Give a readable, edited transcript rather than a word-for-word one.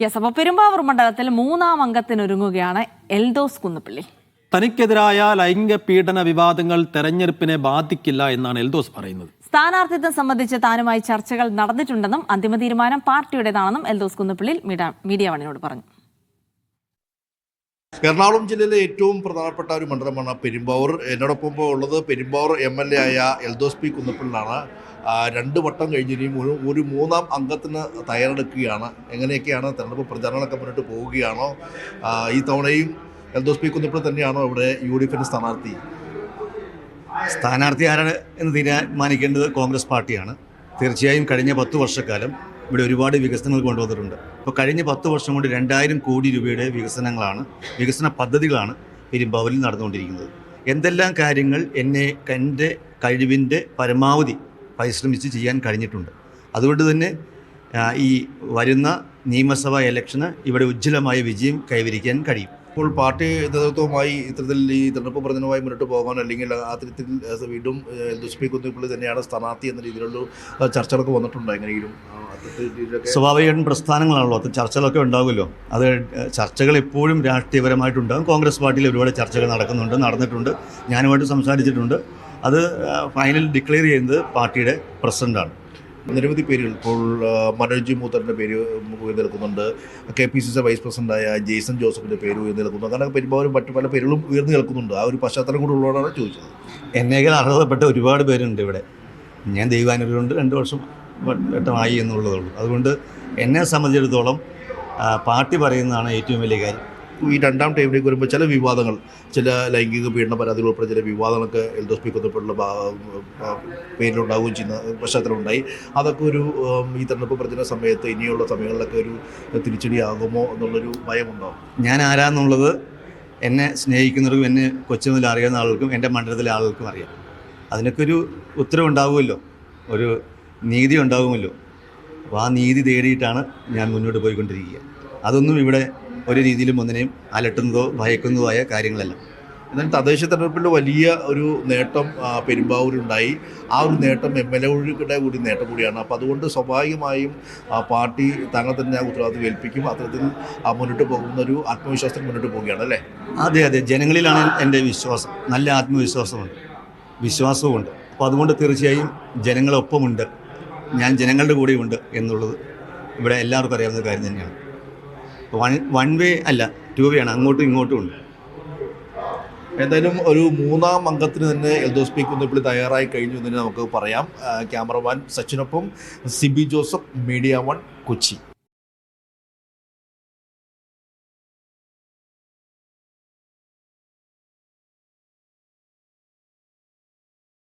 അപ്പോൾ പെരുമ്പാവൂർ മണ്ഡലത്തിൽ മൂന്നാം അംഗത്തിനൊരുങ്ങുകയാണ് എൽദോസ് കുന്നപ്പള്ളി. തനിക്കെതിരായ ലൈംഗിക പീഡന വിവാദങ്ങൾ തെരഞ്ഞെടുപ്പിനെ ബാധിക്കില്ല എന്നാണ് എൽദോസ് പറയുന്നത്. സ്ഥാനാർത്ഥിത്വം സംബന്ധിച്ച് താനുമായി ചർച്ചകൾ നടന്നിട്ടുണ്ടെന്നും അന്തിമ തീരുമാനം പാർട്ടിയുടേതാണെന്നും എൽദോസ് കുന്നപ്പള്ളി മീഡിയ വണിനോട് പറഞ്ഞു. എറണാകുളം ജില്ലയിലെ ഏറ്റവും പ്രധാനപ്പെട്ട ഒരു മണ്ഡലമാണ് പെരുമ്പാവൂർ. എന്നോടൊപ്പം ഉള്ളത് പെരുമ്പാവൂർ MLA ആയ എൽദോസ് പി കുന്നപ്പള്ളിയാണ്. 2 വട്ടം കഴിഞ്ഞിരിയും ഒരു മൂന്നാം അംഗത്തിന് തയ്യാറെടുക്കുകയാണ്. എങ്ങനെയൊക്കെയാണ് തെരഞ്ഞെടുപ്പ് പ്രചാരണമൊക്കെ മുന്നോട്ട് പോവുകയാണോ? ഈ തവണയും എൽദോസ് പി കുന്നപ്പള്ളി തന്നെയാണോ ഇവിടെ UDF സ്ഥാനാർത്ഥി ആരാണ് എന്ന് തീരുമാനിക്കേണ്ടത് കോൺഗ്രസ് പാർട്ടിയാണ്. തീർച്ചയായും കഴിഞ്ഞ 10 വർഷക്കാലം ഇവിടെ ഒരുപാട് വികസനങ്ങൾ കൊണ്ടുവന്നിട്ടുണ്ട്. ഇപ്പോൾ കഴിഞ്ഞ 10 വർഷം കൊണ്ട് 2000 കോടി രൂപയുടെ വികസന പദ്ധതികളാണ് പെരുമ്പാവൂരിൽ നടന്നുകൊണ്ടിരിക്കുന്നത്. എന്തെല്ലാം കാര്യങ്ങൾ എൻ്റെ കഴിവിൻ്റെ പരമാവധി പരിശ്രമിച്ച് ചെയ്യാൻ കഴിഞ്ഞിട്ടുണ്ട്. അതുകൊണ്ട് തന്നെ ഈ വരുന്ന നിയമസഭാ ഇലക്ഷന് ഇവിടെ ഉജ്ജ്വലമായ വിജയം കൈവരിക്കാൻ കഴിയും. ഇപ്പോൾ പാർട്ടി നേതൃത്വവുമായി ഇത്തരത്തിൽ ഈ തെരഞ്ഞെടുപ്പ് പ്രചരണവുമായി മുന്നോട്ട് പോകാനോ അല്ലെങ്കിൽ ആ തരത്തിൽ വീണ്ടും എൽദോസ് പി കുന്നപ്പള്ളി തന്നെയാണ് സ്ഥാനാർത്ഥി എന്ന രീതിയിലുള്ള ചർച്ചകളൊക്കെ വന്നിട്ടുണ്ടോ? എങ്ങനെയെങ്കിലും സ്വാഭാവികമായിട്ടും പ്രസ്ഥാനങ്ങളാണല്ലോ, അത് ചർച്ചകളൊക്കെ ഉണ്ടാകുമല്ലോ. അത് ചർച്ചകൾ എപ്പോഴും രാഷ്ട്രീയപരമായിട്ടുണ്ടാകും. കോൺഗ്രസ് പാർട്ടിയിൽ ഒരുപാട് ചർച്ചകൾ നടന്നിട്ടുണ്ട്. ഞാനുമായിട്ട് സംസാരിച്ചിട്ടുണ്ട്. അത് ഫൈനൽ ഡിക്ലെയർ ചെയ്യുന്നത് പാർട്ടിയുടെ പ്രസിഡൻ്റാണ്. നിരവധി പേരുകൾ ഇപ്പോൾ മനോജ് മൂത്തറിൻ്റെ പേര് ഉയർന്നു, KPCC വൈസ് പ്രസിഡൻ്റായ ജെയ്സൺ ജോസഫിൻ്റെ പേര് ഉയർന്നു നിൽക്കുന്നു. അങ്ങനെ പെരുമ്പാവൂരും മറ്റു പല പേരുകളും ഉയർന്നു നിൽക്കുന്നുണ്ട്. ആ ഒരു പശ്ചാത്തലം കൂടെ ഉള്ളതാണ് ചോദിച്ചത്. എന്നേക്കാൾ അർഹതപ്പെട്ട ഒരുപാട് പേരുണ്ട് ഇവിടെ. ഞാൻ ദൈവാനുഗ്രഹമുണ്ട് 2 വർഷം വട്ടമായി എന്നുള്ളതുള്ളൂ. അതുകൊണ്ട് എന്നെ സംബന്ധിച്ചിടത്തോളം പാർട്ടി പറയുന്നതാണ് ഏറ്റവും വലിയ കാര്യം. ഈ 2ാം ടൈമിലേക്ക് വരുമ്പോൾ ചില വിവാദങ്ങൾ, ചില ലൈംഗിക പീഡന പരാതികൾ ഉൾപ്പെടെ ചില വിവാദങ്ങളൊക്കെ എൽദോസ് പി കുന്നപ്പള്ളിയുടെ പേരിലുണ്ടാവുകയും ചെയ്യുന്ന പശ്ചാത്തലമുണ്ടായി. അതൊക്കെ ഒരു ഈ തെരഞ്ഞെടുപ്പ് പ്രചരണ സമയത്ത് ഇനിയുള്ള സമയങ്ങളിലൊക്കെ ഒരു തിരിച്ചടിയാകുമോ എന്നുള്ളൊരു ഭയമുണ്ടോ? ഞാൻ ആരാന്നുള്ളത് എന്നെ സ്നേഹിക്കുന്നവർക്കും എന്നെ കൊച്ചു മുതൽ അറിയാവുന്ന ആളുകൾക്കും എൻ്റെ മണ്ഡലത്തിലെ ആളുകൾക്കും അറിയാം. അതിനൊക്കെ ഒരു ഉത്തരവുണ്ടാവുമല്ലോ, ഒരു നീതി ഉണ്ടാകുമല്ലോ. അപ്പോൾ ആ നീതി തേടിയിട്ടാണ് ഞാൻ മുന്നോട്ട് പോയിക്കൊണ്ടിരിക്കുക. അതൊന്നും ഇവിടെ ഒരു രീതിയിലും ഒന്നിനെയും അലട്ടുന്നതോ ഭയക്കുന്നതോ ആയ കാര്യങ്ങളല്ല. എന്നാൽ തദ്ദേശ തെരഞ്ഞെടുപ്പിൻ്റെ വലിയ ഒരു നേട്ടം പെരുമ്പാവൂരുണ്ടായി. ആ ഒരു നേട്ടം MLA കൂടി നേട്ടം കൂടിയാണ്. അപ്പോൾ അതുകൊണ്ട് സ്വാഭാവികമായും പാർട്ടി താങ്കൾ തന്നെ ആ ഉത്തരവാദിത്വം ഏൽപ്പിക്കും. അത്തരത്തിൽ മുന്നോട്ട് പോകുന്ന ഒരു ആത്മവിശ്വാസത്തിൽ മുന്നോട്ട് പോവുകയാണ് അല്ലേ? അതെ, ജനങ്ങളിലാണ് എൻ്റെ വിശ്വാസം. നല്ല വിശ്വാസവുമുണ്ട്. അപ്പോൾ അതുകൊണ്ട് തീർച്ചയായും ജനങ്ങളൊപ്പമുണ്ട്, ഞാൻ ജനങ്ങളുടെ കൂടെയുണ്ട് എന്നുള്ളത് ഇവിടെ എല്ലാവർക്കും അറിയാവുന്ന കാര്യം തന്നെയാണ്. വൺ വേ അല്ല, 2 വേ ആണ്, അങ്ങോട്ടും ഇങ്ങോട്ടും ഉണ്ട്. എന്തായാലും ഒരു 3ാം അംഗത്തിന് തന്നെ എൽദോസ് പി കുന്നപ്പള്ളി തയ്യാറായി കഴിഞ്ഞു എന്ന് നമുക്ക് പറയാം. ക്യാമറമാൻ സച്ചിനൊപ്പം സിബി ജോസഫ്, മീഡിയ 1, കൊച്ചി.